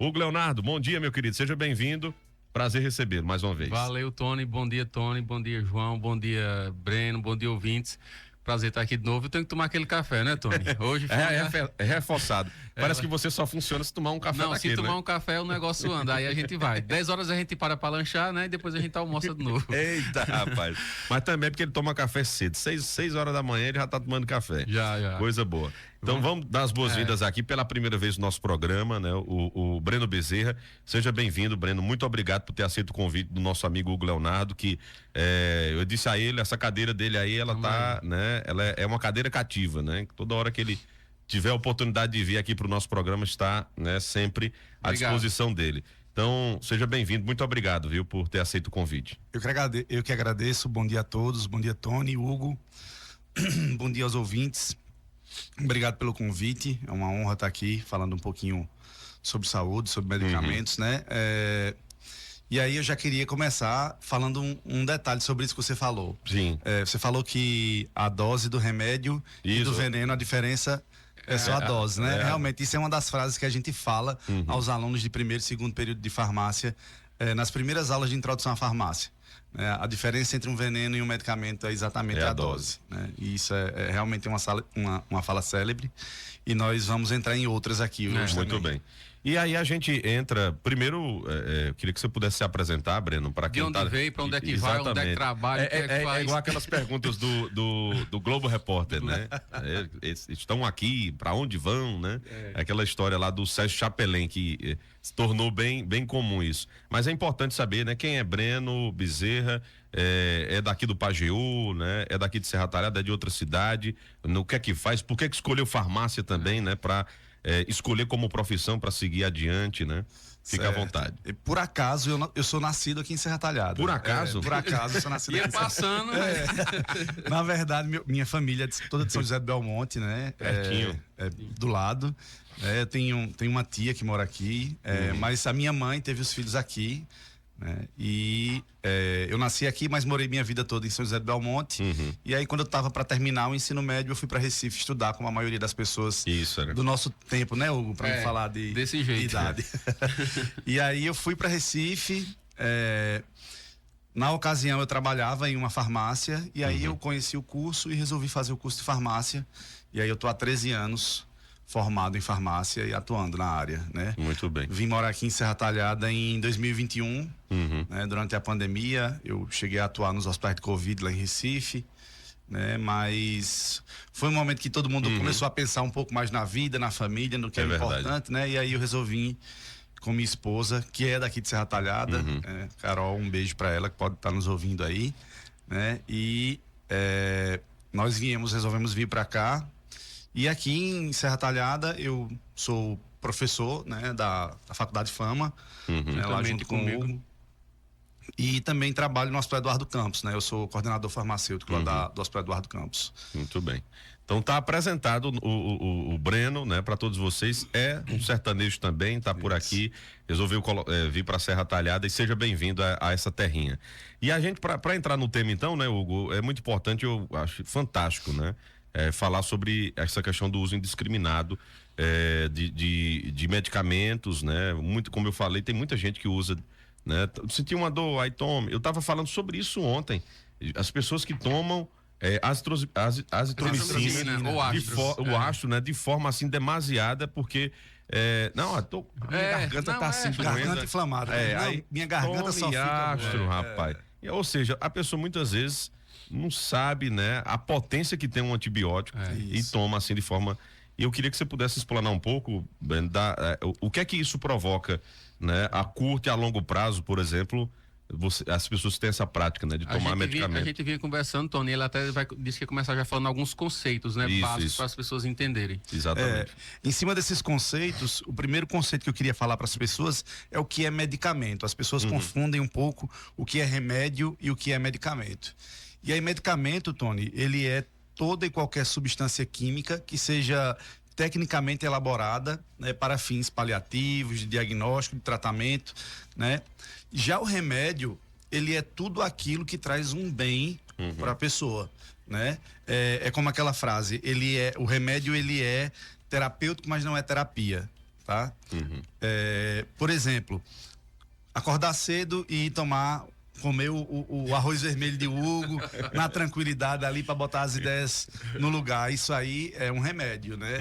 Hugo Leonardo, bom dia, meu querido, seja bem-vindo. Prazer recebê-lo mais uma vez. Valeu, Tony. Bom dia, João. Bom dia, Breno. Bom dia, ouvintes. Prazer estar aqui de novo. Eu tenho que tomar aquele café, né, Tony? Hoje foi é reforçado. Parece que você só funciona se tomar um café Não, daquele, se tomar né? um café o negócio anda. Aí a gente vai. 10 horas a gente para lanchar, né? E depois a gente almoça de novo. Eita, rapaz. Mas também porque ele toma café cedo. 6 horas da manhã ele já tá tomando café. Já. Coisa boa. Então vamos dar as boas-vindas aqui pela primeira vez no nosso programa, né? O Breno Bezerra. Seja bem-vindo, Breno. Muito obrigado por ter aceito o convite do nosso amigo Hugo Leonardo, que eu disse a ele, essa cadeira dele aí, ela tá, né? Ela é uma cadeira cativa, né? Toda hora que ele tiver a oportunidade de vir aqui para o nosso programa, está, né, sempre à disposição dele. Então, seja bem-vindo. Muito obrigado, viu, por ter aceito o convite. Eu que agradeço. Bom dia a todos. Bom dia, Tony, Hugo. Bom dia aos ouvintes. Obrigado pelo convite. É uma honra estar aqui falando um pouquinho sobre saúde, sobre medicamentos, né? E aí eu já queria começar falando um detalhe sobre isso que você falou. Sim. Você falou que a dose do remédio e do veneno, a diferença é só a dose, né? Realmente, isso é uma das frases que a gente fala aos alunos de primeiro e segundo período de farmácia, nas primeiras aulas de introdução à farmácia. A diferença entre um veneno e um medicamento é exatamente a dose, né? E isso é realmente uma fala célebre, e nós vamos entrar em outras aqui hoje. Muito bem. E aí a gente entra, primeiro, eu queria que você pudesse se apresentar, Breno, para quem de onde veio, para onde é que vai, onde é que trabalha, o que é que faz. É igual aquelas perguntas do Globo Repórter, né? Estão aqui, para onde vão, né? Aquela história lá do Sérgio Chapelin, que se tornou bem comum isso. Mas é importante saber, né? Quem é Breno Bezerra, é daqui do Pajeú, né? É daqui de Serra Talhada, é de outra cidade, no que é que faz, por que escolheu farmácia também, né? Para escolher como profissão para seguir adiante, né? Fica à vontade. E por acaso eu sou nascido aqui em Serra Talhada. Por acaso? Por acaso eu sou nascido aqui. Ia passando. Na verdade, minha família é toda de São José do Belmonte, né? Pertinho. Do lado. Eu tenho uma tia que mora aqui, mas a minha mãe teve os filhos aqui, né? E eu nasci aqui, mas morei minha vida toda em São José do Belmonte. E aí, quando eu estava para terminar o ensino médio, eu fui para Recife estudar, como a maioria das pessoas do nosso tempo, né, Hugo? Para não falar desse jeito, de idade. E aí eu fui para Recife. Na ocasião eu trabalhava em uma farmácia, e aí eu conheci o curso e resolvi fazer o curso de farmácia. E aí eu tô há 13 anos formado em farmácia e atuando na área, né? Muito bem. Vim morar aqui em Serra Talhada em 2021, né? Durante a pandemia, eu cheguei a atuar nos hospitais de Covid lá em Recife, né? Mas foi um momento que todo mundo começou a pensar um pouco mais na vida, na família, no que é importante, né? E aí eu resolvi com minha esposa, que é daqui de Serra Talhada, Carol, um beijo para ela, que pode estar nos ouvindo aí, né? E nós resolvemos vir para cá. E aqui em Serra Talhada eu sou professor, né, da Faculdade Fama, né, lá junto com o Hugo. E também trabalho no Hospital Eduardo Campos, né? Eu sou coordenador farmacêutico lá do Hospital Eduardo Campos. Muito bem. Então tá apresentado o Breno, né, para todos vocês. É um sertanejo também, tá por aqui, resolveu vir para Serra Talhada, e seja bem-vindo a essa terrinha. E a gente, para entrar no tema então, né, Hugo, é muito importante, eu acho fantástico, né? Falar sobre essa questão do uso indiscriminado de medicamentos, né? Muito, como eu falei, tem muita gente que usa, né? Senti uma dor, aí tome. Eu estava falando sobre isso ontem. As pessoas que tomam azitromicina, o astro, né? De forma assim demasiada, porque minha garganta tá assim, garganta inflamada. Minha garganta só fica astro, rapaz. Ou seja, a pessoa muitas vezes não sabe, né, a potência que tem um antibiótico e toma assim de forma. E eu queria que você pudesse explanar um pouco, o que é que isso provoca, né, a curto e a longo prazo, por exemplo. As pessoas têm essa prática, né, de tomar medicamento. A gente vinha conversando, Tony, ele até disse que ia começar já falando alguns conceitos, né, básicos para as pessoas entenderem. Exatamente. Em cima desses conceitos, o primeiro conceito que eu queria falar para as pessoas é o que é medicamento. As pessoas confundem um pouco o que é remédio e o que é medicamento. E aí, medicamento, Tony, ele é toda e qualquer substância química que seja tecnicamente elaborada, né, para fins paliativos, de diagnóstico, de tratamento, né? Já o remédio, ele é tudo aquilo que traz um bem para a pessoa, né? É como aquela frase, o remédio ele é terapêutico, mas não é terapia. tá? Por exemplo, acordar cedo e comer o arroz vermelho de Hugo na tranquilidade ali para botar as ideias no lugar. Isso aí é um remédio, né?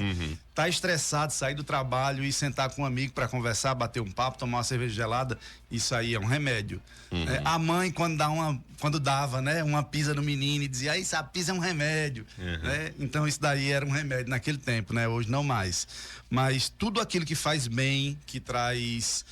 Tá estressado, sair do trabalho e sentar com um amigo para conversar, bater um papo, tomar uma cerveja gelada, isso aí é um remédio. A mãe, quando dava, né, uma pisa no menino e dizia, isso, a pisa é um remédio, né? Então isso daí era um remédio naquele tempo, né? Hoje não mais. Mas tudo aquilo que faz bem, que traz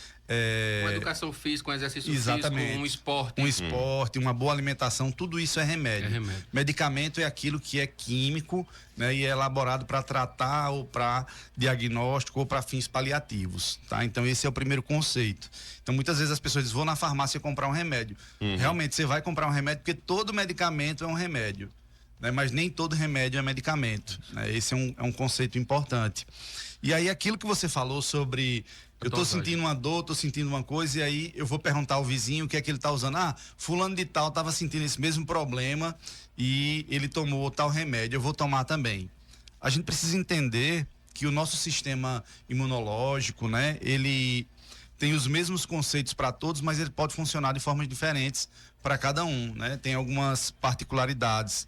uma educação física, um exercício exatamente, físico, um esporte. Um esporte, uma boa alimentação, tudo isso é remédio. Medicamento é aquilo que é químico, né, e é elaborado para tratar ou para diagnóstico ou para fins paliativos, tá? Então esse é o primeiro conceito. Então muitas vezes as pessoas dizem, vou na farmácia comprar um remédio. Realmente você vai comprar um remédio porque todo medicamento é um remédio, né? Mas nem todo remédio é medicamento, né? Esse é um conceito importante. E aí aquilo que você falou sobre eu tô sentindo uma dor, tô sentindo uma coisa, e aí eu vou perguntar ao vizinho o que é que ele tá usando. Fulano de tal tava sentindo esse mesmo problema e ele tomou tal remédio, eu vou tomar também. A gente precisa entender que o nosso sistema imunológico, né, ele tem os mesmos conceitos para todos, mas ele pode funcionar de formas diferentes para cada um, né? Tem algumas particularidades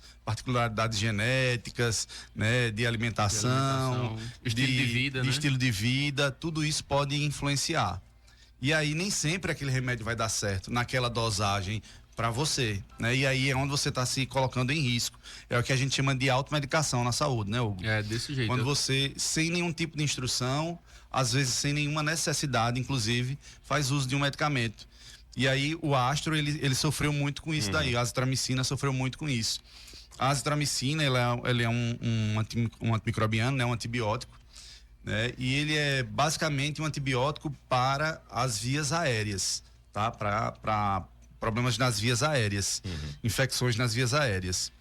genéticas, né? De alimentação, estilo de vida, né? Estilo de vida, tudo isso pode influenciar. E aí nem sempre aquele remédio vai dar certo naquela dosagem para você, né? E aí é onde você está se colocando em risco. É o que a gente chama de automedicação na saúde, né, Hugo? É desse jeito. Quando você, sem nenhum tipo de instrução, às vezes sem nenhuma necessidade, inclusive, faz uso de um medicamento. E aí o Astro, ele sofreu muito com isso daí. A azitromicina sofreu muito com isso. A azitromicina, ele é um antimicrobiano, né? Um antibiótico, né? E ele é basicamente um antibiótico para as vias aéreas, tá? Para problemas nas vias aéreas, infecções nas vias aéreas.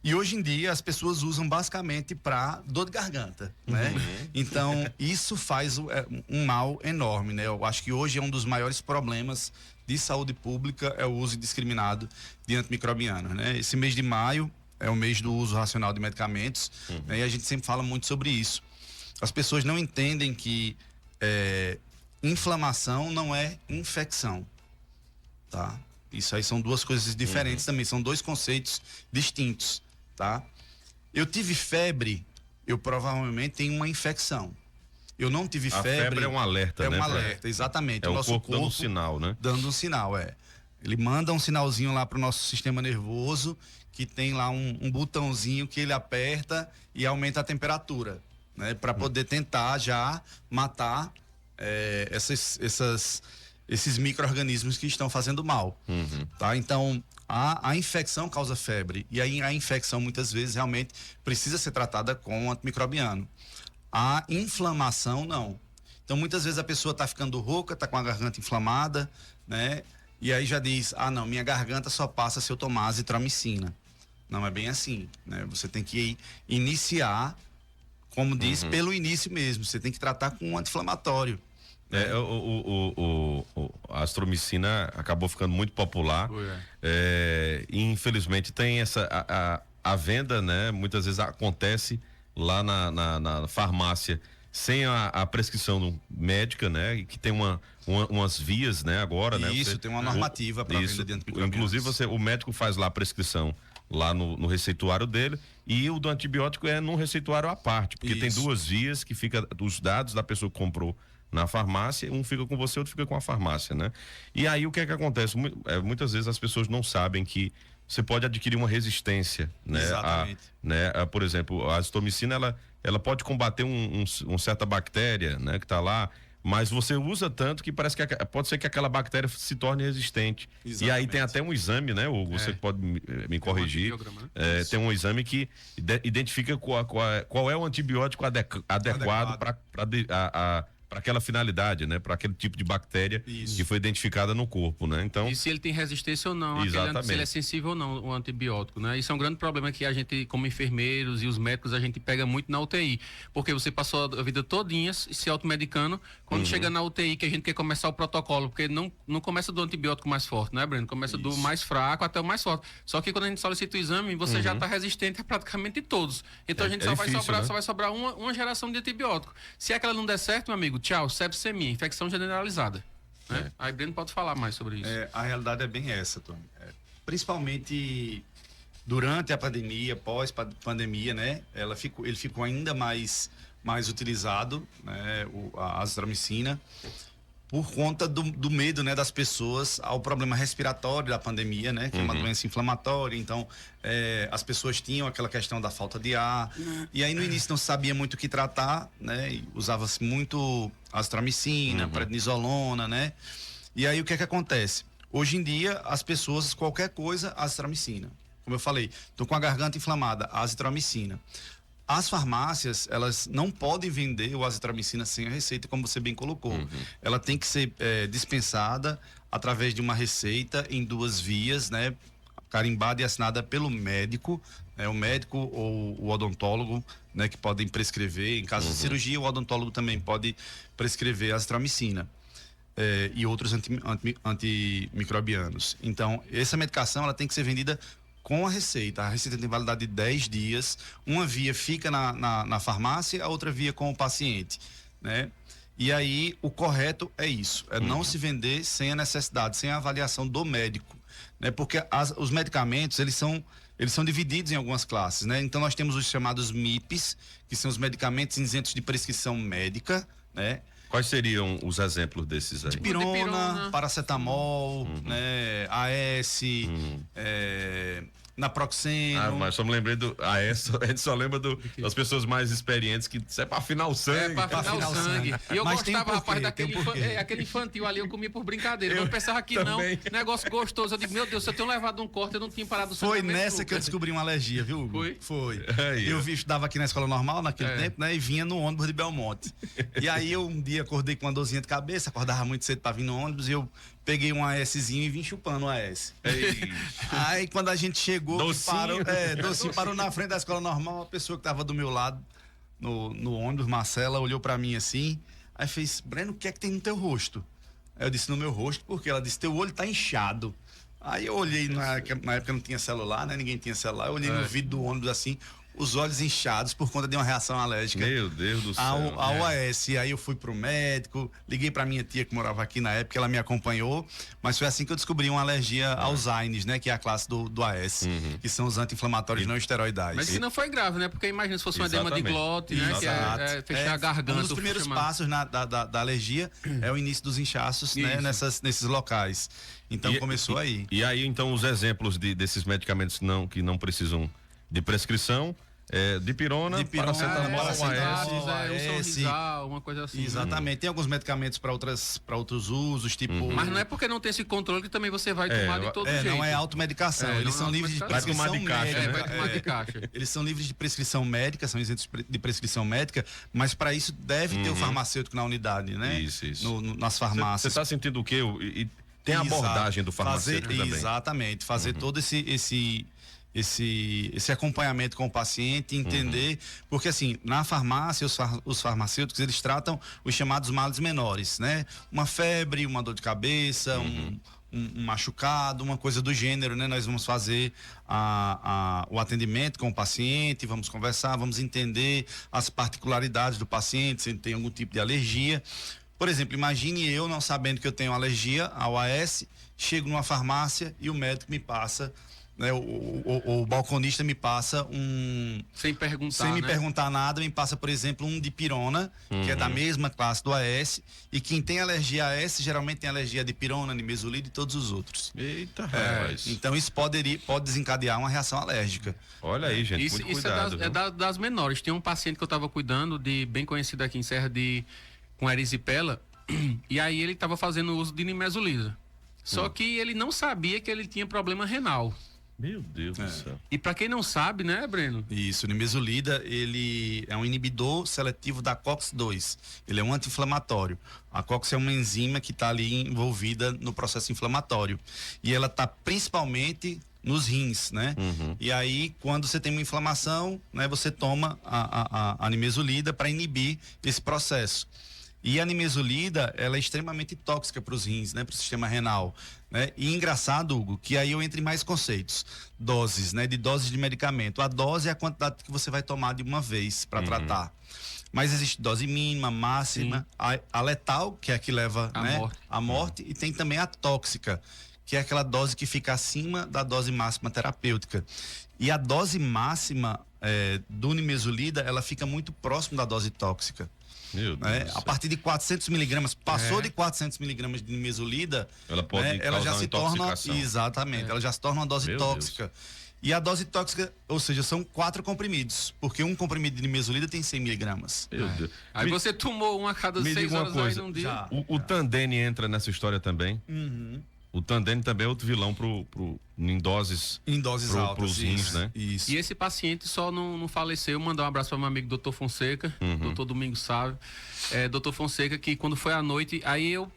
E hoje em dia as pessoas usam basicamente para dor de garganta, né? Então isso faz um mal enorme, né? Eu acho que hoje é um dos maiores problemas de saúde pública é o uso indiscriminado de antimicrobianos, né? Esse mês de maio é o mês do uso racional de medicamentos, né? E a gente sempre fala muito sobre isso. As pessoas não entendem que inflamação não é infecção, tá? Isso aí são duas coisas diferentes também, são dois conceitos distintos, tá? Eu tive febre, eu provavelmente tenho uma infecção. Eu não tive febre. A febre é um alerta, né? É um alerta, exatamente. É o nosso corpo dando um sinal, né? Dando um sinal, Ele manda um sinalzinho lá pro nosso sistema nervoso, que tem lá um botãozinho que ele aperta e aumenta a temperatura, né? Para poder tentar já matar esses micro-organismos que estão fazendo mal, tá? Então, a infecção causa febre, e aí a infecção muitas vezes realmente precisa ser tratada com antimicrobiano. A inflamação, não. Então, muitas vezes a pessoa está ficando rouca, está com a garganta inflamada, né? E aí já diz, não, minha garganta só passa se eu tomar azitromicina. Não é bem assim, né? Você tem que iniciar, como diz, pelo início mesmo. Você tem que tratar com um anti-inflamatório. A azitromicina acabou ficando muito popular. E infelizmente tem a venda, né? Muitas vezes acontece lá na farmácia sem a prescrição médica, né? Que tem umas vias, né? Agora, né? Isso, tem uma normativa para venda de antimicrobianos. Inclusive o médico faz lá a prescrição lá no receituário dele, e o do antibiótico é num receituário à parte, porque tem duas vias que fica os dados da pessoa que comprou na farmácia, um fica com você, outro fica com a farmácia, né? E aí o que é que acontece? Muitas vezes as pessoas não sabem que você pode adquirir uma resistência, né? Exatamente. Por exemplo, a azitromicina, ela pode combater uma certa bactéria, né? Que tá lá, mas você usa tanto que parece que pode ser que aquela bactéria se torne resistente. Exatamente. E aí tem até um exame, né, Hugo? Você pode me corrigir. Tem um exame que identifica qual é o antibiótico adequado para aquela finalidade, né? Para aquele tipo de bactéria que foi identificada no corpo, né? Então, e se ele tem resistência ou não, se ele é sensível ou não, o antibiótico, né? Isso é um grande problema que a gente, como enfermeiros e os médicos, a gente pega muito na UTI, porque você passou a vida todinha se automedicando, quando chega na UTI que a gente quer começar o protocolo, porque não começa do antibiótico mais forte, né, Breno? Começa do mais fraco até o mais forte. Só que quando a gente solicita o exame, você já está resistente a praticamente todos. Então a gente só vai sobrar uma geração de antibiótico. Se aquela não der certo, meu amigo, tchau, sepsemia, infecção generalizada. Né? Aí Breno pode falar mais sobre isso. A realidade é bem essa, Tony. Principalmente durante a pandemia, pós-pandemia, né? Ele ficou ainda mais utilizado, né? A azitromicina, por conta do medo, né, das pessoas ao problema respiratório da pandemia, né, que é uma doença inflamatória. Então, as pessoas tinham aquela questão da falta de ar. E aí no início não se sabia muito o que tratar, né, usava-se muito azitromicina, prednisolona, né. E aí o que é que acontece? Hoje em dia as pessoas, qualquer coisa, azitromicina. Como eu falei, tô com a garganta inflamada, azitromicina. As farmácias, elas não podem vender o azitromicina sem a receita, como você bem colocou. Ela tem que ser dispensada através de uma receita em 2 vias, né? Carimbada e assinada pelo médico, né? O médico ou o odontólogo, né? Que podem prescrever. Em caso de cirurgia, o odontólogo também pode prescrever azitromicina. E outros antimicrobianos. Então, essa medicação ela tem que ser vendida com a receita. A receita tem validade de 10 dias. Uma via fica na farmácia, a outra via com o paciente, né? E aí, o correto é isso. É não se vender sem a necessidade, sem a avaliação do médico, né? Porque os medicamentos, eles são divididos em algumas classes, né? Então, nós temos os chamados MIPs, que são os medicamentos isentos de prescrição médica, né? Quais seriam os exemplos desses aí? Dipirona, paracetamol, né, AS, naproxeno. Mas só me lembrei do AS, a gente só lembra das pessoas mais experientes que isso é pra afinar o sangue. Pra afinar o sangue. E eu gostava, rapaz, aquele infantil ali, eu comia por brincadeira. Eu pensava que também. Não, negócio gostoso. Eu digo, meu Deus, se eu tenho levado um corte, eu não tinha parado o sangue. Foi nessa que eu descobri uma alergia, viu, Hugo? Foi. Eu estudava aqui na escola normal naquele tempo, né, e vinha no ônibus de Belmonte. E aí eu um dia acordei com uma dorzinha de cabeça, acordava muito cedo pra vir no ônibus, e eu peguei um ASzinho e vim chupando o AS. Aí quando a gente chegou, docinho, parou na frente da escola normal, a pessoa que tava do meu lado no ônibus, Marcela, olhou pra mim assim, aí fez: Breno, o que é que tem no teu rosto? Aí eu disse: no meu rosto, porque ela disse: teu olho tá inchado. Aí eu olhei, na época não tinha celular, né? Ninguém tinha celular, eu olhei no vidro do ônibus assim, os olhos inchados por conta de uma reação alérgica. Meu Deus do céu. Ao AS. Aí eu fui pro médico, liguei pra minha tia que morava aqui na época, ela me acompanhou, mas foi assim que eu descobri uma alergia aos AINES, né? Que é a classe do AS, que são os anti-inflamatórios não esteroidais. Mas isso não foi grave, né? Porque imagina se fosse um edema de glote, né? Que é fechar a garganta. Um dos primeiros passos da alergia é o início dos inchaços, né? Nesses locais. Então começou aí. E aí, então, os exemplos desses medicamentos que não precisam de prescrição: dipirona, paracetamol, AS, uma coisa assim. Exatamente. Tem alguns medicamentos para outros usos, tipo. Mas não é porque não tem esse controle que também você vai tomar de todo jeito. Não é automedicação. Eles são livres de prescrição médica. Eles são livres de prescrição médica, são isentos de prescrição médica, mas para isso deve ter o farmacêutico na unidade, né? Isso. Nas farmácias. Você está sentindo o quê? Tem a abordagem do farmacêutico também. Exatamente. Fazer todo esse acompanhamento com o paciente, entender, porque assim, na farmácia, os farmacêuticos, eles tratam os chamados males menores, né? Uma febre, uma dor de cabeça, um machucado, uma coisa do gênero, né? Nós vamos fazer o atendimento com o paciente, vamos conversar, vamos entender as particularidades do paciente, se ele tem algum tipo de alergia. Por exemplo, imagine eu não sabendo que eu tenho alergia ao AS, chego numa farmácia e o médico me passa, né, o balconista me passa sem me perguntar nada, me passa, por exemplo, um dipirona, que é da mesma classe do AS, e quem tem alergia a AS geralmente tem alergia a dipirona, nimesulida e todos os outros. Eita, rapaz. Então isso pode desencadear uma reação alérgica. Olha aí, gente, muito cuidado. Isso é das menores. Tem um paciente que eu estava cuidando, bem conhecido aqui em Serra, com erisipela, e aí ele estava fazendo uso de nimesulida. Só que ele não sabia que ele tinha problema renal. Meu Deus do céu. E para quem não sabe, né, Breno? Isso, o nimesulida, ele é um inibidor seletivo da COX-2. Ele é um anti-inflamatório. A COX é uma enzima que está ali envolvida no processo inflamatório. E ela está principalmente nos rins, né? E aí, quando você tem uma inflamação, né, você toma a nimesulida para inibir esse processo. E a nimesulida, ela é extremamente tóxica para os rins, né, para o sistema renal, né? E engraçado, Hugo, que aí eu entro em mais conceitos. Doses, né, de doses de medicamento. A dose é a quantidade que você vai tomar de uma vez para tratar. Mas existe dose mínima, máxima, a letal, que é a que leva à morte, e tem também a tóxica, que é aquela dose que fica acima da dose máxima terapêutica. E a dose máxima do nimesulida, ela fica muito próximo da dose tóxica. Meu Deus a partir de 400 miligramas, passou de 400 miligramas de nimesulida, ela já se torna, exatamente, ela já se torna uma dose tóxica. E a dose tóxica, ou seja, são 4 comprimidos, porque um comprimido de nimesulida tem 100 miligramas. Meu Deus. Aí você tomou uma a cada 6 horas aí num dia. O Tandene entra nessa história também. O Tandene também é outro vilão em doses altas, pros rins, né? Isso. E esse paciente só não faleceu. Mandar um abraço para meu amigo Dr. Fonseca, Dr. Domingos Sávio. Dr. Fonseca, que quando foi à noite, aí eu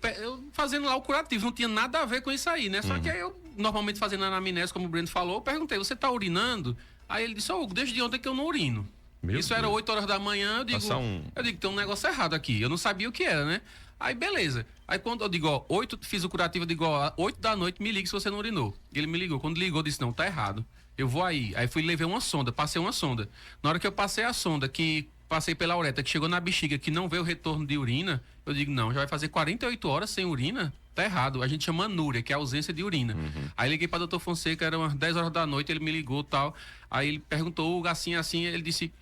fazendo lá o curativo, não tinha nada a ver com isso aí, né? Só que aí eu, normalmente fazendo a anamnese, como o Breno falou, eu perguntei, você tá urinando? Aí ele disse, Hugo, desde ontem que eu não urino. Isso era 8 horas da manhã, eu digo, tem um negócio errado aqui. Eu não sabia o que era, né? Aí, beleza. Aí, quando eu digo, fiz o curativo, eu digo, 8 da noite, me ligue se você não urinou. Ele me ligou. Quando ligou, disse, não, tá errado. Eu vou aí. Aí fui levei uma sonda, passei uma sonda. Na hora que eu passei a sonda, que passei pela uretra, que chegou na bexiga, que não veio o retorno de urina, eu digo, não, já vai fazer 48 horas sem urina? Tá errado. A gente chama anúria, que é a ausência de urina. Aí liguei para Dr. Fonseca, era umas 10 horas da noite, ele me ligou e tal. Aí ele perguntou, assim, ele disse,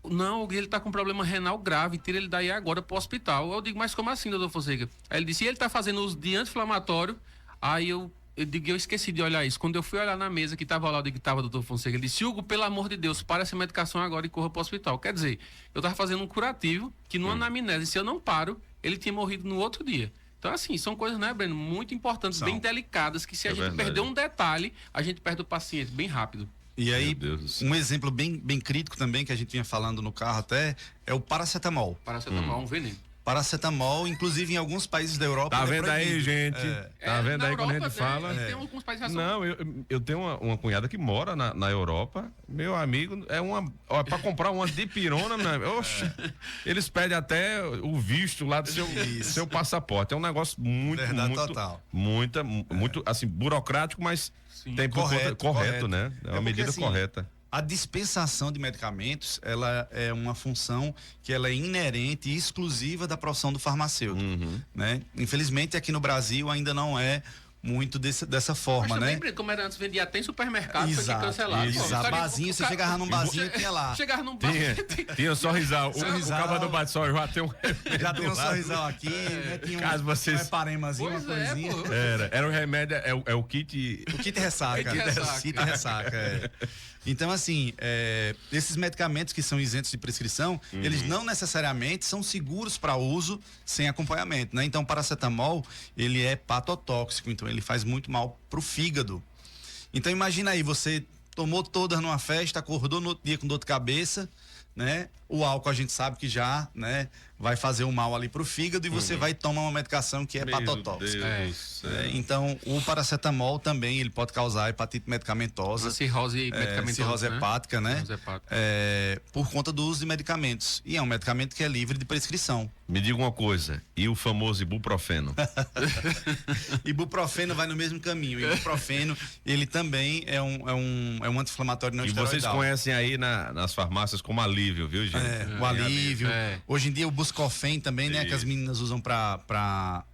não, ele tá com problema renal grave, tira ele daí agora pro hospital. Eu digo, mas como assim, doutor Fonseca? Aí ele disse, ele tá fazendo uso de anti-inflamatório. Aí eu digo, eu esqueci de olhar isso. Quando eu fui olhar na mesa que tava lá, que tava o doutor Fonseca, ele disse, Hugo, pelo amor de Deus, para essa medicação agora e corra pro hospital. Quer dizer, eu tava fazendo um curativo, que numa anamnese, se eu não paro, ele tinha morrido no outro dia. Então, assim, são coisas, né, Breno, muito importantes, bem delicadas, que se a gente perder um detalhe, a gente perde o paciente bem rápido. E aí, um exemplo bem crítico também, que a gente vinha falando no carro até, é o paracetamol. Paracetamol é um veneno. Paracetamol, inclusive em alguns países da Europa. Tá vendo aí, gente? Tá vendo aí quando a gente fala? Tem alguns países não, eu tenho uma cunhada que mora na Europa. Meu amigo, pra comprar uma dipirona, eles pedem até o visto lá do seu passaporte. É um negócio muito assim, burocrático, mas tem correto, né? É uma medida correta. A dispensação de medicamentos, ela é uma função que ela é inerente e exclusiva da profissão do farmacêutico, né? Infelizmente, aqui no Brasil ainda não é muito dessa forma, mas também, como era antes, vendia até em supermercado, foi cancelado. Exato. Barzinho, você chegava num barzinho, tinha lá. Chegava num barzinho. Tinha um sorrisal. O cabo do bate-sol já tem um remédio. Já tem um sorrisal aqui, né? Tinha caso vocês... um paremazinho, uma coisinha. Era o remédio, é o kit... O kit ressaca. Kit ressaca, Então, assim, esses medicamentos que são isentos de prescrição, eles não necessariamente são seguros para uso sem acompanhamento, né? Então, o paracetamol, ele é hepatotóxico, então ele faz muito mal pro fígado. Então, imagina aí, você tomou todas numa festa, acordou no outro dia com dor de cabeça, né? O álcool a gente sabe que já, né, vai fazer um mal ali pro fígado e você vai tomar uma medicação que é hepatotóxica. Então, o paracetamol também, ele pode causar hepatite medicamentosa. Cirrose medicamentosa, cirrose hepática, né? Cirrose hepática. Por conta do uso de medicamentos. E é um medicamento que é livre de prescrição. Me diga uma coisa, e o famoso ibuprofeno? Ibuprofeno vai no mesmo caminho. O ibuprofeno, ele também é um anti-inflamatório não esteroidal. E vocês conhecem aí nas farmácias como alívio, viu, gente? O alívio. Hoje em dia o Buscofen também, né? Que as meninas usam pra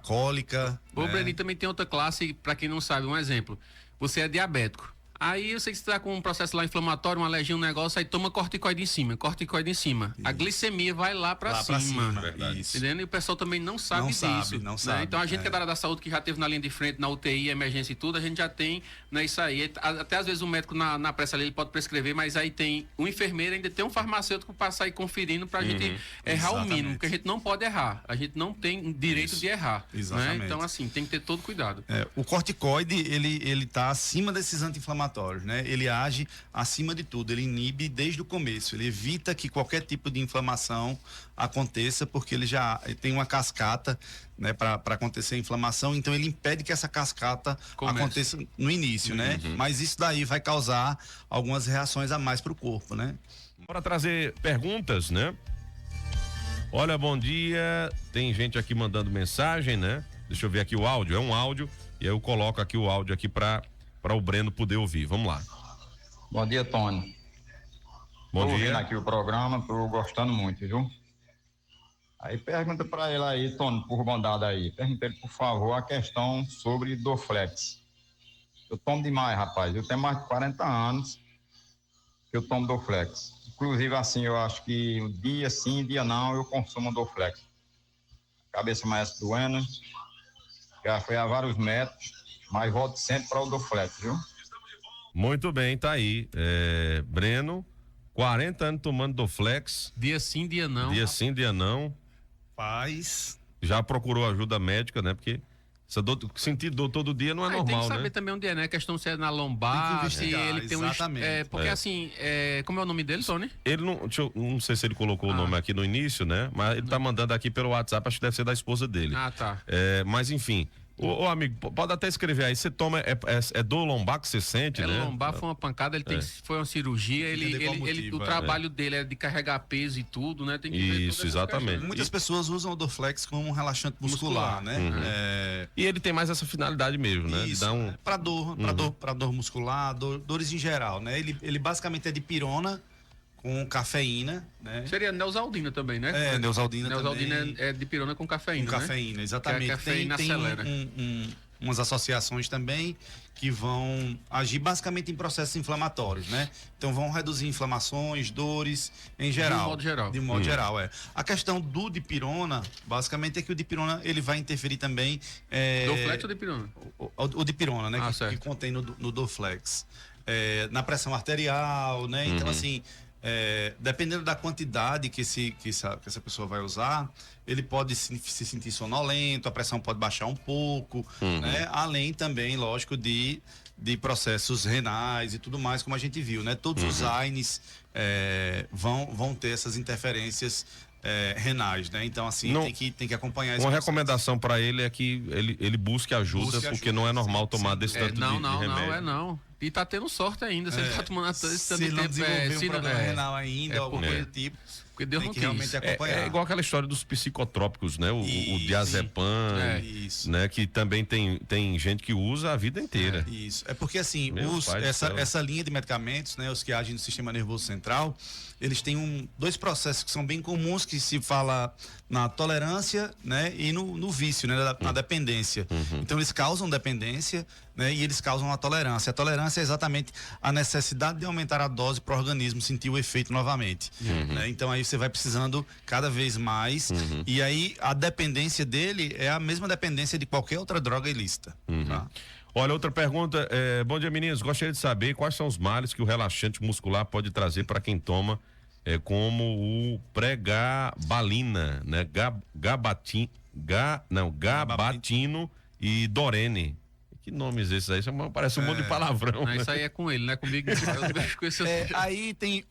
cólica. O Breninho também tem outra classe, pra quem não sabe, um exemplo. Você é diabético. Aí eu sei que você tá com um processo lá inflamatório, uma alergia, um negócio, aí toma corticoide em cima. Isso. A glicemia vai lá pra cima. Isso. Entendendo? E o pessoal também não sabe disso. Não sabe. Então a gente que é da área da saúde, que já teve na linha de frente, na UTI, emergência e tudo, a gente já tem, né, isso aí. Até às vezes o médico na pressa ali, ele pode prescrever, mas aí tem um enfermeiro, ainda tem um farmacêutico pra sair conferindo pra gente errar o mínimo, porque a gente não pode errar. A gente não tem direito de errar. Exatamente. Né? Então, assim, tem que ter todo cuidado. O corticoide, ele tá acima desses anti-inflamatórios, né? Ele age acima de tudo, ele inibe desde o começo, ele evita que qualquer tipo de inflamação aconteça, porque ele já tem uma cascata, né, para acontecer a inflamação, então ele impede que essa cascata aconteça no início, né? Mas isso daí vai causar algumas reações a mais para o corpo, né? Bora trazer perguntas, né? Olha, bom dia, tem gente aqui mandando mensagem, né? Deixa eu ver aqui o áudio, é um áudio, e aí eu coloco aqui o áudio aqui para o Breno poder ouvir. Vamos lá. Bom dia, Tony. Bom dia. Ouvindo aqui o programa, tô gostando muito, viu? Aí pergunta para ele aí, Tony, por bondade aí. Pergunta ele, por favor, a questão sobre Dorflex. Eu tomo demais, rapaz. Eu tenho mais de 40 anos que eu tomo Dorflex. Inclusive, assim, eu acho que um dia sim, dia não, eu consumo Dorflex. Cabeça mais doendo, já foi a vários métodos, mas volto sempre para o Dorflex, viu? Muito bem, tá aí. Breno, 40 anos tomando Dorflex. Dia sim, dia não. Dia sim, dia não. Paz. Já procurou ajuda médica, né? Porque sentir dor todo dia não é normal, né? Tem que saber também onde é, né? A questão se é na lombar, se ele tem exatamente. porque assim, como é o nome dele, Tony? Ele não, não sei se ele colocou o nome aqui no início, né? Mas ele tá mandando aqui pelo WhatsApp, acho que deve ser da esposa dele. Ah, tá. Mas enfim, ô amigo, pode até escrever aí, você toma, é dor lombar que você sente, né? Lombar foi uma pancada, foi uma cirurgia, o trabalho dele é de carregar peso e tudo, né? Tem que ver isso, exatamente. Muitas pessoas usam o Dorflex como um relaxante muscular, né? E ele tem mais essa finalidade mesmo, né? Isso, para dor muscular, dores em geral, né? Ele basicamente é de pirona com cafeína, né? Seria Neosaldina também, né? Neosaldina também. É de pirona com cafeína, com cafeína, exatamente. A cafeína acelera. Umas associações também que vão agir basicamente em processos inflamatórios, né? Então vão reduzir inflamações, dores em geral. De modo geral, A questão do dipirona, basicamente, é que o dipirona ele vai interferir também. Dorflex ou dipirona? O dipirona, né? Que contém no Dorflex. Na pressão arterial, né? Então, assim, dependendo da quantidade que essa pessoa vai usar, ele pode se sentir sonolento, a pressão pode baixar um pouco, né? Além também, lógico, de processos renais e tudo mais, como a gente viu, né? Todos os AINES vão ter essas interferências renais, né? Então, assim, tem que acompanhar esse Uma processo. Recomendação para ele é que ele busque ajuda, porque não é normal tomar desse tanto de remédio. Não. E tá tendo sorte ainda, se ele tá tomando esse tanto de tempo. Se não desenvolver um problema renal ainda, alguma coisa do tipo. Porque Deus tem não que realmente acompanhar. É igual aquela história dos psicotrópicos, né? O diazepam, né? Que também tem gente que usa a vida inteira. Isso. É porque assim, essa linha de medicamentos, né? Os que agem no sistema nervoso central, eles têm dois processos que são bem comuns, que se fala na tolerância, né? E no vício, né? Na dependência. Então eles causam dependência, né? E eles causam a tolerância. A tolerância é exatamente a necessidade de aumentar a dose para o organismo sentir o efeito novamente. Né? Então aí você vai precisando cada vez mais. E aí a dependência dele é a mesma dependência de qualquer outra droga ilícita. Tá? Olha, outra pergunta. Bom dia, meninos. Gostaria de saber quais são os males que o relaxante muscular pode trazer para quem toma, como o pregabalina, né? Gabatino e Dorene. Que nomes esses aí? Parece um monte de palavrão. Não, isso aí é com ele, né? Comigo. Aí tem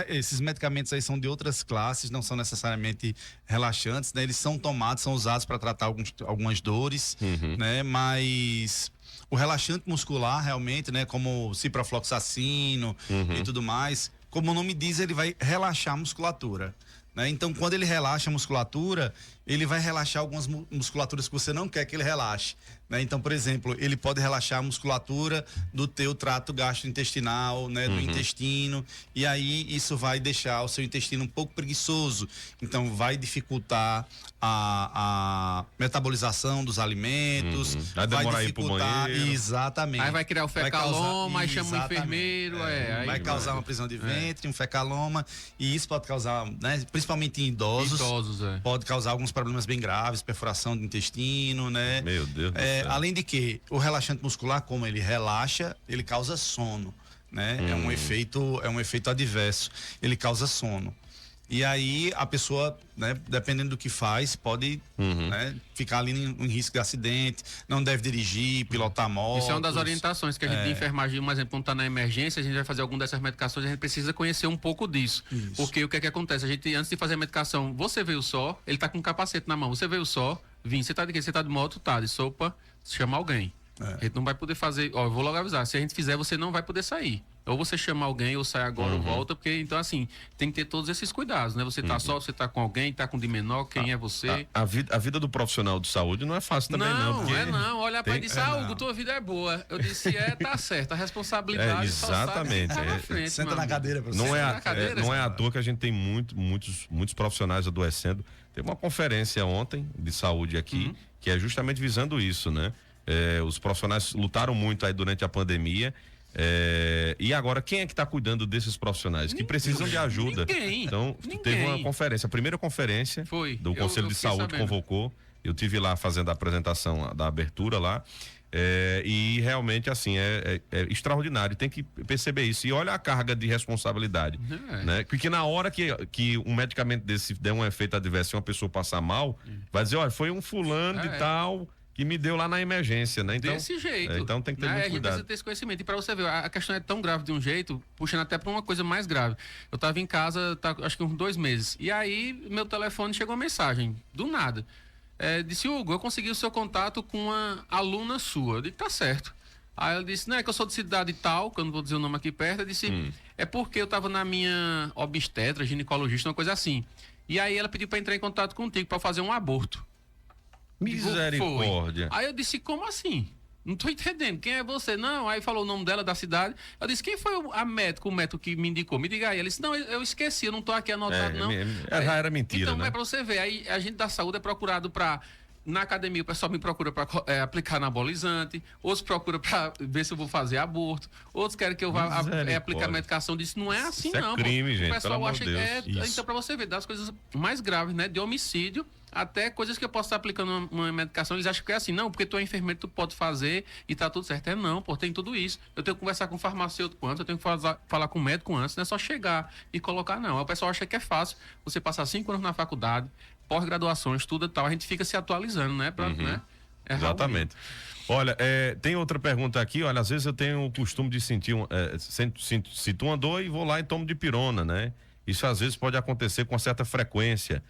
esses medicamentos aí são de outras classes, não são necessariamente relaxantes, né? Eles são tomados, são usados para tratar algumas dores, né? Mas o relaxante muscular realmente, né? Como o ciprofloxacino e tudo mais, como o nome diz, ele vai relaxar a musculatura. Né? Então, quando ele relaxa a musculatura, ele vai relaxar algumas musculaturas que você não quer que ele relaxe. Né? Então, por exemplo, ele pode relaxar a musculatura do teu trato gastrointestinal, né? Do intestino, e aí isso vai deixar o seu intestino um pouco preguiçoso. Então, vai dificultar a metabolização dos alimentos, vai demorar ir pro banheiro. Exatamente. Aí vai criar o fecaloma, aí chama o enfermeiro, vai causar uma prisão de ventre, um fecaloma, e isso pode causar, né? Principalmente em idosos, pode causar alguns problemas bem graves, perfuração do intestino, né? Meu Deus do céu. Além de que o relaxante muscular, como ele relaxa, ele causa sono, né? É um efeito adverso, ele causa sono. E aí a pessoa, né, dependendo do que faz, pode né, ficar ali em risco de acidente, não deve dirigir, pilotar moto. Isso é uma das orientações que a gente de enfermagem, por exemplo, quando está na emergência, a gente vai fazer alguma dessas medicações, a gente precisa conhecer um pouco disso. Isso. Porque o que é que acontece? A gente, antes de fazer a medicação, você veio só, ele está com um capacete na mão, você veio só, você tá de quê? Você tá de moto? Tá, de sopa, chama alguém. A gente não vai poder fazer, eu vou logo avisar, se a gente fizer, você não vai poder sair. Ou você chama alguém, ou sai agora, ou volta, porque, então, assim, tem que ter todos esses cuidados, né? Você tá só, você tá com alguém, tá com de menor, quem é você? A vida do profissional de saúde não é fácil também, não. Não. Olha pra ele e disse, Hugo, tua vida é boa. Eu disse, tá certo, a responsabilidade exatamente. só frente, senta na cadeira, professor. Não é à toa que a gente tem muitos profissionais adoecendo. Teve uma conferência ontem de saúde aqui, que é justamente visando isso, né? Os profissionais lutaram muito aí durante a pandemia. E agora, quem é que está cuidando desses profissionais que precisam de ajuda? Então, teve uma conferência, a primeira conferência do Conselho de Saúde sabendo. Convocou. Eu tive lá fazendo a apresentação da abertura lá. E realmente, assim, é extraordinário. Tem que perceber isso. E olha a carga de responsabilidade. Né? Porque na hora que um medicamento desse der um efeito adverso e uma pessoa passar mal, vai dizer, olha, foi um fulano de tal que me deu lá na emergência, né? Então, desse jeito. Então tem que ter muito cuidado. A gente precisa ter esse conhecimento. E para você ver, a questão é tão grave de um jeito, puxando até para uma coisa mais grave. Eu estava em casa, acho que uns 2 meses. E aí, meu telefone chegou uma mensagem, do nada. Disse, Hugo, eu consegui o seu contato com uma aluna sua. Eu disse, tá certo. Aí ela disse, não, é que eu sou de cidade tal, que eu não vou dizer o nome aqui perto. Eu disse, é porque eu estava na minha obstetra, ginecologista, uma coisa assim. E aí ela pediu para entrar em contato contigo para fazer um aborto. Misericórdia. Aí eu disse, como assim? Não tô entendendo. Quem é você? Não. Aí falou o nome dela, da cidade. Eu disse, quem foi o médico que me indicou? Me diga aí. Ele disse, não, eu esqueci, eu não tô aqui anotado, não. Já era mentira, então, né? É pra você ver. Aí a gente da saúde é procurado pra... Na academia, o pessoal me procura para aplicar anabolizante, outros procuram para ver se eu vou fazer aborto, outros querem que eu vá aplicar medicação. Disso não é assim, isso não. É crime, gente. O pessoal acha que então, para você ver, das coisas mais graves, né? De homicídio até coisas que eu posso estar aplicando uma medicação, eles acham que é assim, não, porque tu é enfermeiro, tu pode fazer e tá tudo certo. Não, pô, tem tudo isso. Eu tenho que conversar com o farmacêutico antes, eu tenho que falar com o médico antes, não é só chegar e colocar, não. O pessoal acha que é fácil você passar 5 anos na faculdade, pós-graduação, estuda e tal, a gente fica se atualizando, né? Né? Exatamente. Olha, tem outra pergunta aqui, olha, às vezes eu tenho o costume de sinto uma dor e vou lá e tomo dipirona, né? Isso às vezes pode acontecer com certa frequência.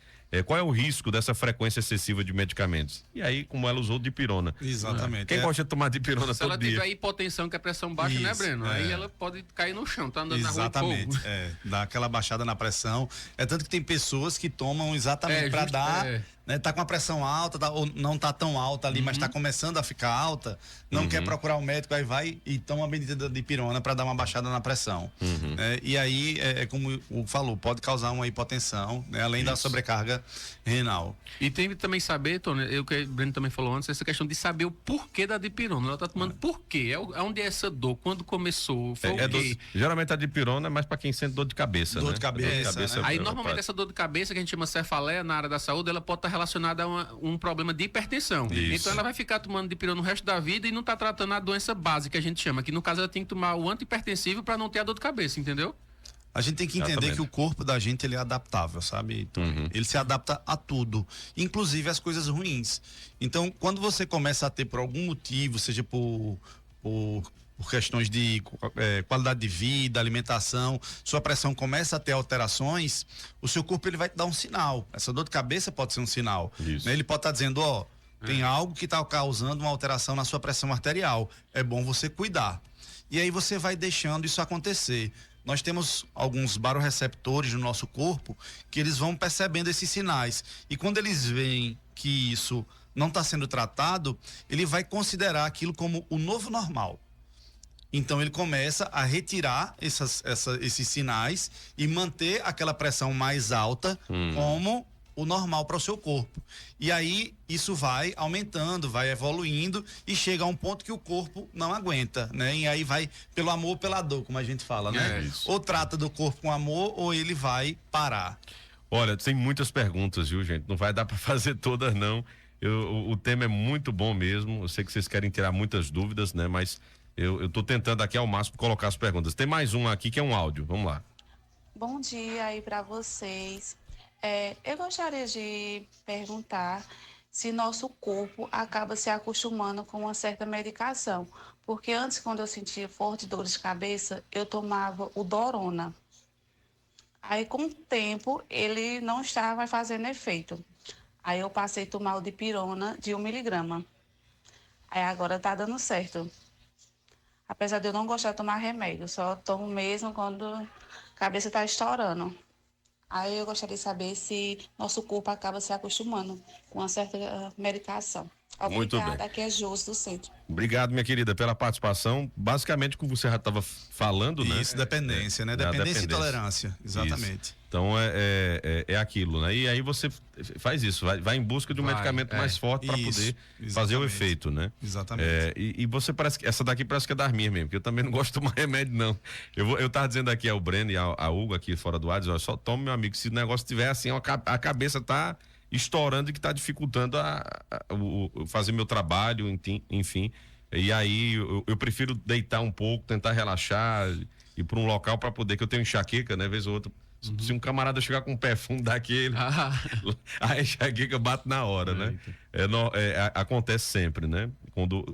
Qual é o risco dessa frequência excessiva de medicamentos? E aí, como ela usou dipirona. Exatamente. Quem gosta de tomar dipirona todo dia? Se ela tiver hipotensão, que é pressão baixa, né, Breno? Aí ela pode cair no chão, tá andando na rua. Exatamente. Dá aquela baixada na pressão. É tanto que tem pessoas que tomam exatamente para dar... Né, tá com a pressão alta, ou não tá tão alta ali, mas tá começando a ficar alta, não quer procurar um médico, aí vai e toma uma medida de dipirona para dar uma baixada na pressão. E aí, como o falou, pode causar uma hipotensão, né, além da sobrecarga renal. E tem que também saber, Tony, o que o Breno também falou antes, essa questão de saber o porquê da dipirona. Ela tá tomando por quê? Onde é essa dor? Quando começou? Foi o quê? Geralmente a dipirona é mais para quem sente dor de cabeça, dor de cabeça, né? Aí normalmente essa dor de cabeça que a gente chama cefaleia na área da saúde, ela pode estar relacionada a um problema de hipertensão. Isso. Então ela vai ficar tomando dipirona o resto da vida e não tá tratando a doença básica que a gente chama, que no caso ela tem que tomar o antihipertensivo para não ter a dor de cabeça, entendeu? A gente tem que entender que o corpo da gente ele é adaptável, sabe? Então, ele se adapta a tudo, inclusive as coisas ruins. Então, quando você começa a ter por algum motivo, seja por questões de qualidade de vida, alimentação, sua pressão começa a ter alterações, o seu corpo ele vai te dar um sinal. Essa dor de cabeça pode ser um sinal. Né? Ele pode estar dizendo, tem algo que está causando uma alteração na sua pressão arterial. É bom você cuidar. E aí você vai deixando isso acontecer. Nós temos alguns baroreceptores no nosso corpo que eles vão percebendo esses sinais. E quando eles veem que isso não está sendo tratado, ele vai considerar aquilo como o novo normal. Então ele começa a retirar esses sinais e manter aquela pressão mais alta como o normal para o seu corpo. E aí isso vai aumentando, vai evoluindo e chega a um ponto que o corpo não aguenta, né? E aí vai pelo amor ou pela dor, como a gente fala, né? Ou trata do corpo com amor ou ele vai parar. Olha, tem muitas perguntas, viu, gente? Não vai dar para fazer todas, não. O tema é muito bom mesmo. Eu sei que vocês querem tirar muitas dúvidas, né? Mas eu tô tentando aqui ao máximo colocar as perguntas. Tem mais um aqui que é um áudio. Vamos lá. Bom dia aí para vocês. Eu gostaria de perguntar se nosso corpo acaba se acostumando com uma certa medicação. Porque antes, quando eu sentia forte dor de cabeça, eu tomava o Dorona. Aí, com o tempo, ele não estava fazendo efeito. Aí eu passei a tomar o dipirona de 1 miligrama. Aí agora tá dando certo. apesar de eu não gostar de tomar remédio, só tomo mesmo quando a cabeça está estourando. Aí eu gostaria de saber se nosso corpo acaba se acostumando com uma certa medicação. Muito bem. Obrigada, aqui é Josi do centro. Obrigado, minha querida, pela participação. Basicamente, como você já estava falando, né? Isso, dependência, né? Dependência e tolerância, exatamente. Isso. Então é aquilo, né? E aí você faz isso, vai em busca de um medicamento mais forte para poder fazer o efeito, né? Exatamente. E você parece que essa daqui parece que é das minhas mesmo, porque eu também não gosto de tomar remédio, não. Eu tava dizendo aqui ao Breno e a Hugo aqui fora do ar, olha, só toma, meu amigo, se o negócio tiver assim, a cabeça tá estourando e que tá dificultando fazer meu trabalho, enfim. E aí eu prefiro deitar um pouco, tentar relaxar, ir para um local para poder, que eu tenho enxaqueca, né? Vez ou outra. Se um camarada chegar com um perfume daquele, a enxaqueca bate na hora, né? Acontece sempre, né?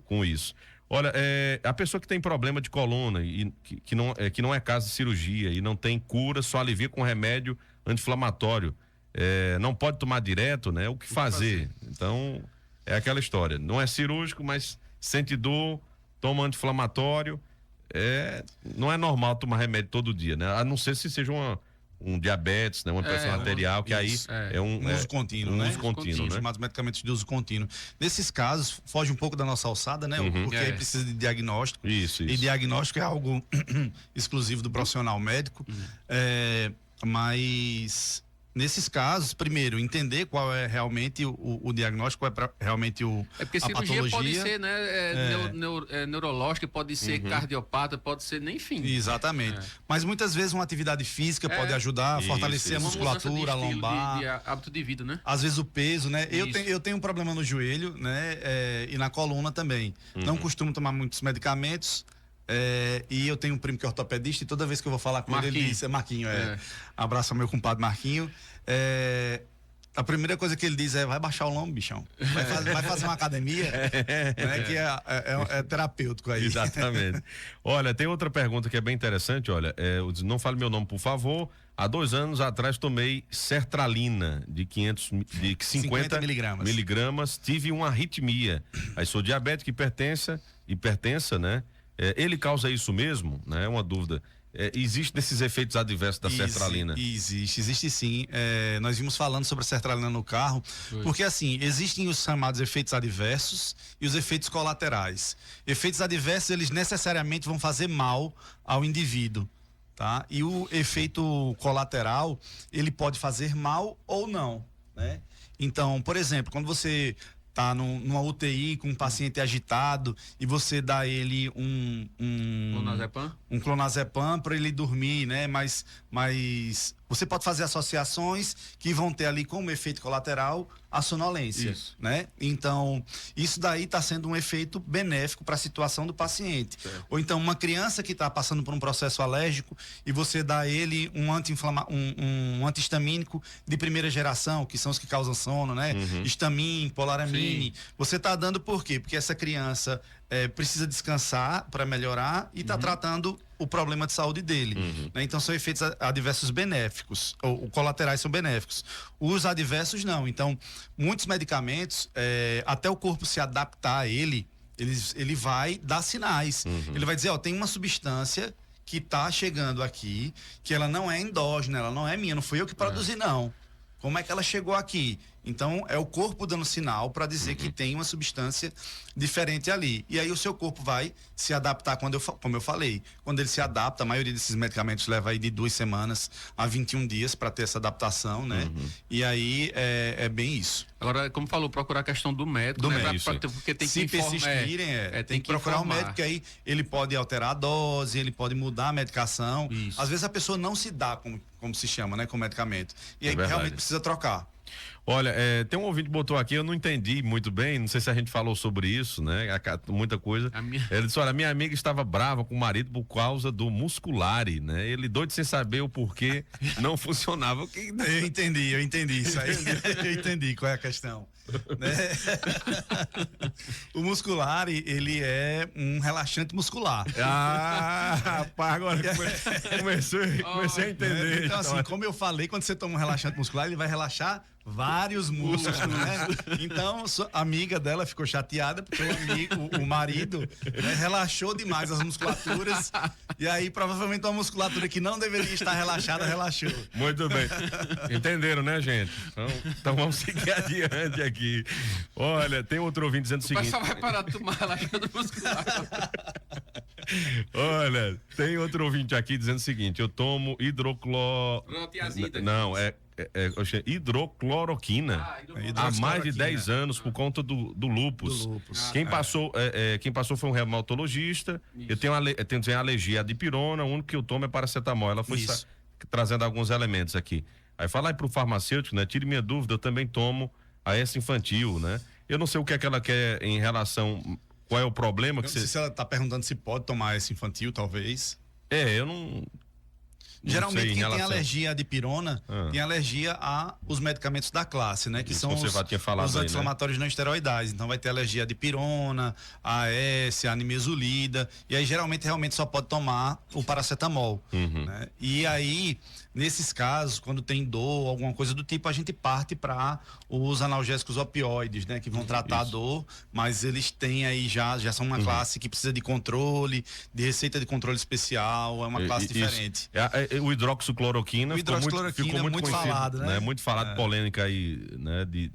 Com isso. Olha, a pessoa que tem problema de coluna e que não é caso de cirurgia e não tem cura, só alivia com remédio anti-inflamatório, não pode tomar direto, né? O que fazer? Então, é aquela história. Não é cirúrgico, mas sente dor, toma anti-inflamatório. Não é normal tomar remédio todo dia, né? A não ser se seja um diabetes, né? Uma pressão arterial, que aí é um uso contínuo, né? Uso contínuo, né? Chamados medicamentos de uso contínuo. Nesses casos, foge um pouco da nossa alçada, né? Porque aí precisa de diagnóstico. Isso. E diagnóstico é algo exclusivo do profissional médico. Mas nesses casos, primeiro, entender qual é realmente o diagnóstico, qual é realmente porque a cirurgia patologia. pode ser, né, neurológica, pode ser cardiopata, pode ser, nem enfim. Exatamente. Mas muitas vezes uma atividade física pode ajudar a fortalecer a musculatura, a lombar. De hábito de vida, né? Às vezes o peso, né? Eu tenho um problema no joelho, né? E na coluna também. Não costumo tomar muitos medicamentos. E eu tenho um primo que é ortopedista e toda vez que eu vou falar com ele diz, Marquinho, abraço ao meu compadre Marquinho. A primeira coisa que ele diz vai baixar o lombo, bichão. Vai fazer uma academia, né, que é terapêutico aí. Exatamente. Olha, tem outra pergunta que é bem interessante, olha, não fale meu nome, por favor. Há 2 anos atrás tomei sertralina de 50 miligramas, tive uma arritmia. Aí sou diabético, hipertensa, né? Ele causa isso mesmo, né? É uma dúvida. Existe esses efeitos adversos da sertralina? Existe sim. Nós vimos falando sobre a sertralina no carro, porque assim, existem os chamados efeitos adversos e os efeitos colaterais. Efeitos adversos, eles necessariamente vão fazer mal ao indivíduo, tá? E o efeito colateral, ele pode fazer mal ou não, né? Então, por exemplo, quando você tá numa UTI com um paciente agitado e você dá ele um clonazepam para ele dormir, né? Mas você pode fazer associações que vão ter ali como efeito colateral a sonolência, né? Então, isso daí está sendo um efeito benéfico para a situação do paciente. Ou então, uma criança que está passando por um processo alérgico e você dá ele um antihistamínico de primeira geração, que são os que causam sono, né? Histamin, polaramine. Você está dando por quê? Porque essa criança precisa descansar para melhorar e está tratando o problema de saúde dele. Né? Então são efeitos adversos benéficos, ou colaterais são benéficos. Os adversos não. Então, muitos medicamentos, até o corpo se adaptar a ele vai dar sinais. Ele vai dizer, tem uma substância que está chegando aqui, que ela não é endógena, ela não é minha, não fui eu que produzi, não. Como é que ela chegou aqui? Então, é o corpo dando sinal para dizer que tem uma substância diferente ali. E aí o seu corpo vai se adaptar, como eu falei. Quando ele se adapta, a maioria desses medicamentos leva aí de 2 semanas a 21 dias para ter essa adaptação, né? E aí é bem isso. Agora, como falou, procurar a questão do médico, né? Porque tem se persistirem, tem que procurar um médico, que aí ele pode alterar a dose, ele pode mudar a medicação. Isso. Às vezes a pessoa não se dá, como se chama, né? Com o medicamento. E aí realmente precisa trocar. Olha, tem um ouvinte que botou aqui, eu não entendi muito bem, não sei se a gente falou sobre isso, né? Muita coisa. Ele disse, olha, minha amiga estava brava com o marido por causa do Musculari, né? Ele doido sem saber o porquê não funcionava. Eu entendi isso aí. Eu entendi qual é a questão. Né? O Musculari, ele é um relaxante muscular. Rapaz, agora comecei a entender. Então, assim, como eu falei, quando você toma um relaxante muscular, ele vai relaxar vários músculos, né? Então, a amiga dela ficou chateada porque o marido, né, relaxou demais as musculaturas e aí provavelmente uma musculatura que não deveria estar relaxada, relaxou. Muito bem. Entenderam, né, gente? Então vamos seguir adiante aqui. Olha, tem outro ouvinte dizendo o seguinte... O pessoal vai parar de tomar relaxando muscular. Olha, tem outro ouvinte aqui dizendo o seguinte: eu tomo Não, hidrocloroquina há mais de 10 anos por conta do lúpus. Quem passou foi um reumatologista. Eu tenho alergia à dipirona, o único que eu tomo é paracetamol. Ela foi trazendo alguns elementos aqui. Aí fala aí pro farmacêutico, né? Tire minha dúvida, eu também tomo a essa infantil, né? Eu não sei o que é que ela quer em relação... Qual é o problema que você... Se ela tá perguntando se pode tomar esse infantil, talvez. Eu não... Geralmente quem tem alergia à dipirona tem alergia aos medicamentos da classe, né? Que são os anti-inflamatórios não esteroidais. Então vai ter alergia à dipirona, a AS, a nimesulida. E aí geralmente realmente só pode tomar o paracetamol. Né? E aí, nesses casos, quando tem dor, alguma coisa do tipo, a gente parte para os analgésicos opioides, né? Que vão tratar a dor, mas eles têm aí já são uma classe que precisa de controle, de receita de controle especial, é uma classe diferente. O hidroxicloroquina ficou muito conhecido, falado, né? Muito falado, polêmica aí, né? De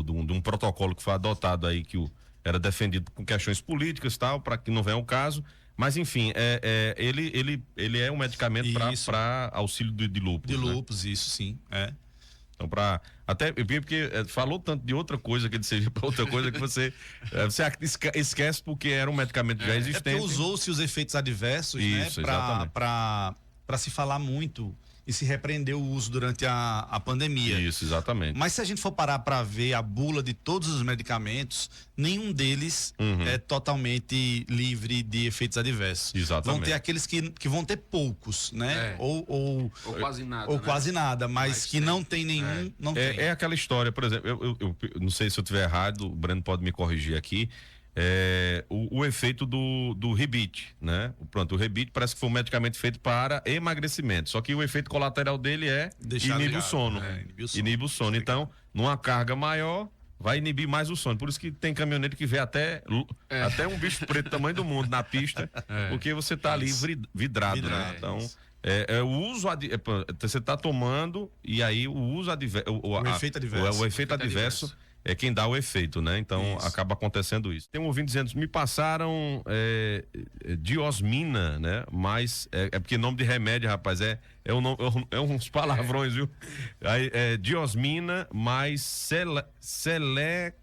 um protocolo que foi adotado aí, que era defendido com questões políticas e tal, para que não venha o caso. Mas enfim, ele é um medicamento para auxílio de lúpus. De lúpus, né? Isso sim, Então, até porque falou tanto de outra coisa que ele seja para outra coisa que você esquece porque era um medicamento já existente. Porque usou-se os efeitos adversos, isso, né? Para se falar muito e se repreender o uso durante a pandemia. Isso, exatamente. Mas se a gente for parar para ver a bula de todos os medicamentos, nenhum deles é totalmente livre de efeitos adversos. Exatamente. Vão ter aqueles que vão ter poucos, né? Ou quase nada. Ou quase nada, mas que não tem nenhum, não tem. É aquela história, por exemplo, eu não sei se eu estiver errado, o Breno pode me corrigir aqui. O efeito do Rebite, né? O Rebite parece que foi um medicamento feito para emagrecimento, só que o efeito colateral dele inibe o sono. Inibe o sono. Então, numa carga maior, vai inibir mais o sono. Por isso que tem caminhoneiro que vê até um bicho preto do tamanho do mundo na pista, porque você tá ali vidrado, né? Então, o uso você tá tomando e aí o uso o efeito adverso é quem dá o efeito, né? Então acaba acontecendo isso. Tem um ouvinte dizendo, me passaram diosmina, né? Mas porque nome de remédio, rapaz, é uns palavrões, viu? Aí, diosmina mais celecoxib.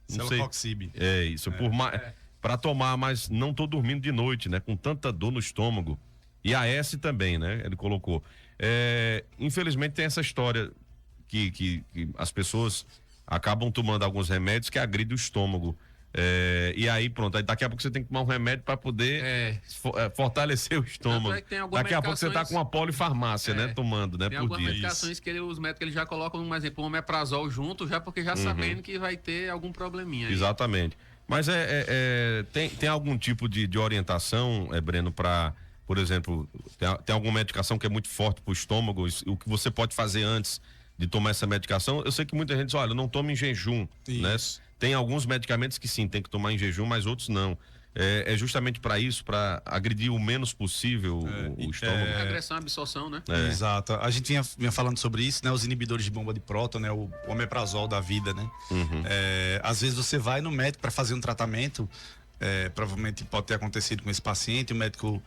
Celecoxib. É isso, para tomar, mas não tô dormindo de noite, né? Com tanta dor no estômago. E a S também, né? Ele colocou. Infelizmente tem essa história que as pessoas acabam tomando alguns remédios que agridem o estômago. E aí, pronto, aí daqui a pouco você tem que tomar um remédio para poder fortalecer o estômago. Daqui a pouco você tá com uma polifarmácia, né? Tomando, né? Tem algumas medicações que os médicos já colocam, um exemplo, um omeprazol junto, já porque já sabendo que vai ter algum probleminha aí. Exatamente. Mas tem algum tipo de orientação, Breno, para, por exemplo, tem alguma medicação que é muito forte para o estômago, o que você pode fazer antes de tomar essa medicação? Eu sei que muita gente diz, olha, não tome em jejum, né? Tem alguns medicamentos que sim, tem que tomar em jejum, mas outros não. É justamente para isso, para agredir o menos possível o estômago. Agressão, absorção, né? Exato. A gente vinha falando sobre isso, né? Os inibidores de bomba de próton, né? O omeprazol da vida, né? Às vezes você vai no médico para fazer um tratamento, provavelmente pode ter acontecido com esse paciente, o médico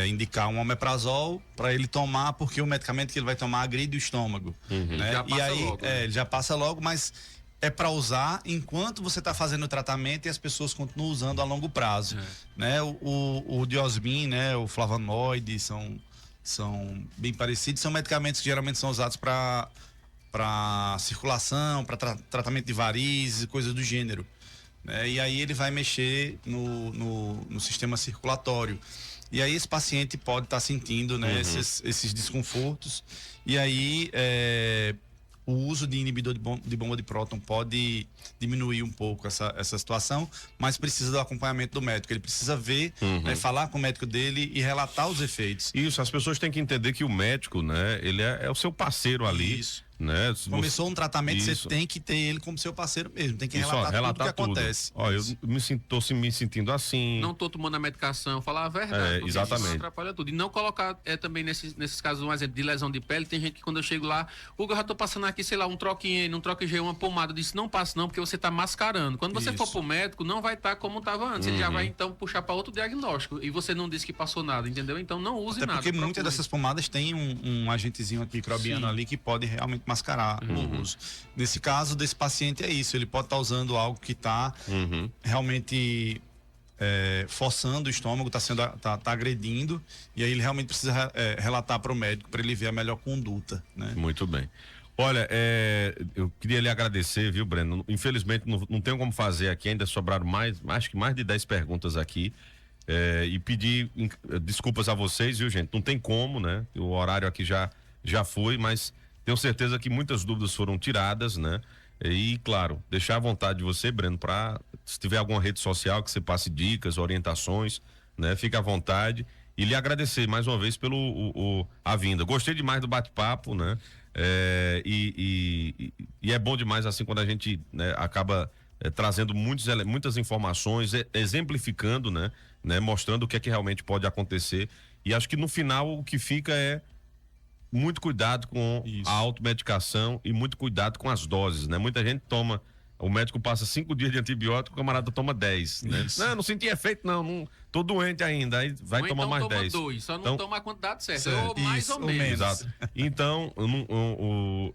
indicar um omeprazol para ele tomar, porque o medicamento que ele vai tomar agride o estômago, né? E aí logo, ele já passa logo, mas é para usar enquanto você está fazendo o tratamento e as pessoas continuam usando a longo prazo, né? O diosmin, né? O flavonoide são bem parecidos, são medicamentos que geralmente são usados para circulação, para tratamento de varizes e coisas do gênero, né? E aí ele vai mexer no sistema circulatório. E aí esse paciente pode estar sentindo, né, esses desconfortos. E aí o uso de inibidor de bomba de próton pode diminuir um pouco essa situação, mas precisa do acompanhamento do médico. Ele precisa ver, né, falar com o médico dele e relatar os efeitos. Isso, as pessoas têm que entender que o médico, né, ele é o seu parceiro ali. Isso. né? Começou um tratamento, você tem que ter ele como seu parceiro mesmo, tem que relatar tudo o que acontece. Ó, eu tô me sentindo assim. Não tô tomando a medicação, falar a verdade. Exatamente. Isso atrapalha tudo. E não colocar também nesses casos, um exemplo de lesão de pele, tem gente que quando eu chego lá, Hugo, eu já tô passando aqui, sei lá, um troquinho, um troque G, uma pomada, disse, não passa não, porque você tá mascarando. Quando você for pro médico, não vai estar como tava antes, ele já vai então puxar para outro diagnóstico. E você não disse que passou nada, entendeu? Então não use nada. Porque muitas dessas pomadas têm um agentezinho antimicrobiano ali que pode realmente mascarar o uso. Nesse caso desse paciente é isso, ele pode estar usando algo que está realmente forçando o estômago, tá agredindo, e aí ele realmente precisa relatar para o médico para ele ver a melhor conduta, né? Muito bem. Olha, eu queria lhe agradecer, viu, Breno? Infelizmente não tenho como fazer aqui, ainda sobraram acho que mais de 10 perguntas aqui. E pedir desculpas a vocês, viu, gente? Não tem como, né? O horário aqui já foi, mas tenho certeza que muitas dúvidas foram tiradas, né? E, claro, deixar à vontade de você, Breno, para se tiver alguma rede social que você passe dicas, orientações, né? Fica à vontade. E lhe agradecer mais uma vez a vinda. Gostei demais do bate-papo, né? E é bom demais assim quando a gente, né, acaba trazendo muitas informações, exemplificando, né? Mostrando o que é que realmente pode acontecer. E acho que no final o que fica é muito cuidado com a automedicação e muito cuidado com as doses, né? Muita gente toma, o médico passa 5 dias de antibiótico, o camarada toma 10, né? Não senti efeito não, tô doente ainda, aí vai tomar então mais toma 10. 2, só não então, toma a quantidade certa, ou mais ou menos. Exato. Então,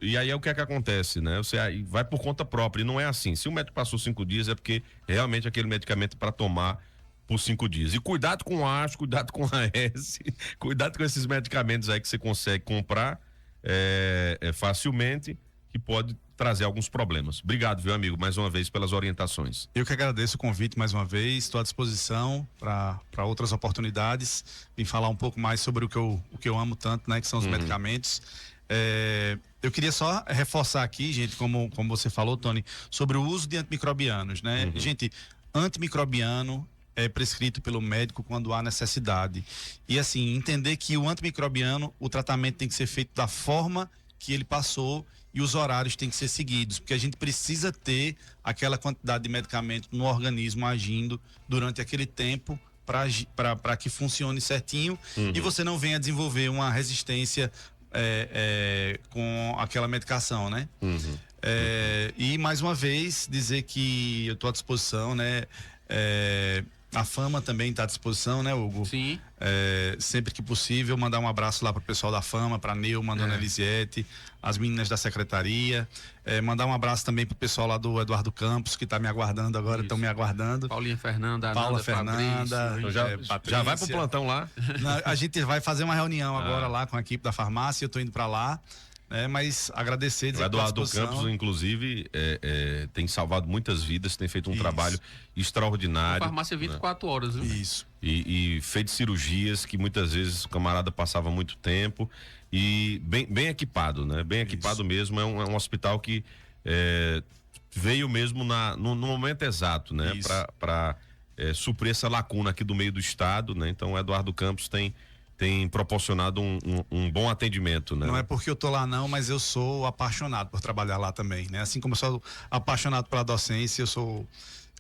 e aí é o que é que acontece, né? Você aí vai por conta própria, e não é assim. Se o médico passou 5 dias é porque realmente aquele medicamento para tomar por 5 dias. E cuidado com o AS, cuidado com a S, cuidado com esses medicamentos aí que você consegue comprar facilmente, que pode trazer alguns problemas. Obrigado, viu, amigo, mais uma vez pelas orientações. Eu que agradeço o convite mais uma vez, estou à disposição para outras oportunidades, vim falar um pouco mais sobre o que eu amo tanto, né, que são os medicamentos. Eu queria só reforçar aqui, gente, como você falou, Tony, sobre o uso de antimicrobianos, né? Gente, antimicrobiano é prescrito pelo médico quando há necessidade. E assim, entender que o antimicrobiano, o tratamento tem que ser feito da forma que ele passou e os horários têm que ser seguidos, porque a gente precisa ter aquela quantidade de medicamento no organismo agindo durante aquele tempo para que funcione certinho e você não venha desenvolver uma resistência com aquela medicação, né? E mais uma vez dizer que eu estou à disposição, né? A Fama também está à disposição, né, Hugo? Sim. Sempre que possível, mandar um abraço lá pro pessoal da Fama, pra Neuma, Dona Elisiete, as meninas da secretaria. Mandar um abraço também pro pessoal lá do Eduardo Campos, que tá me aguardando agora, estão me aguardando. Paulinha Fernanda, Paula Ananda, Fernanda, Já vai pro plantão lá? A gente vai fazer uma reunião agora lá com a equipe da farmácia, eu tô indo pra lá. Mas agradecer, dizer o Eduardo Campos, inclusive, tem salvado muitas vidas, tem feito um trabalho extraordinário. A farmácia 24 horas, viu? Isso. E feito cirurgias que muitas vezes o camarada passava muito tempo e bem equipado, né? Bem equipado mesmo, é um hospital que veio mesmo no momento exato, né? Para suprir essa lacuna aqui do meio do estado, né? Então o Eduardo Campos tem proporcionado um bom atendimento, né? Não é porque eu tô lá não, mas eu sou apaixonado por trabalhar lá também, né? Assim como eu sou apaixonado pela docência, eu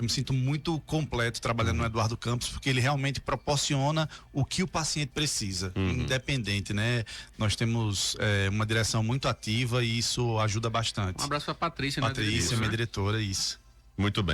me sinto muito completo trabalhando no Eduardo Campos, porque ele realmente proporciona o que o paciente precisa, independente, né? Nós temos uma direção muito ativa e isso ajuda bastante. Um abraço pra Patrícia, Patrícia, minha diretora, isso. Muito bem.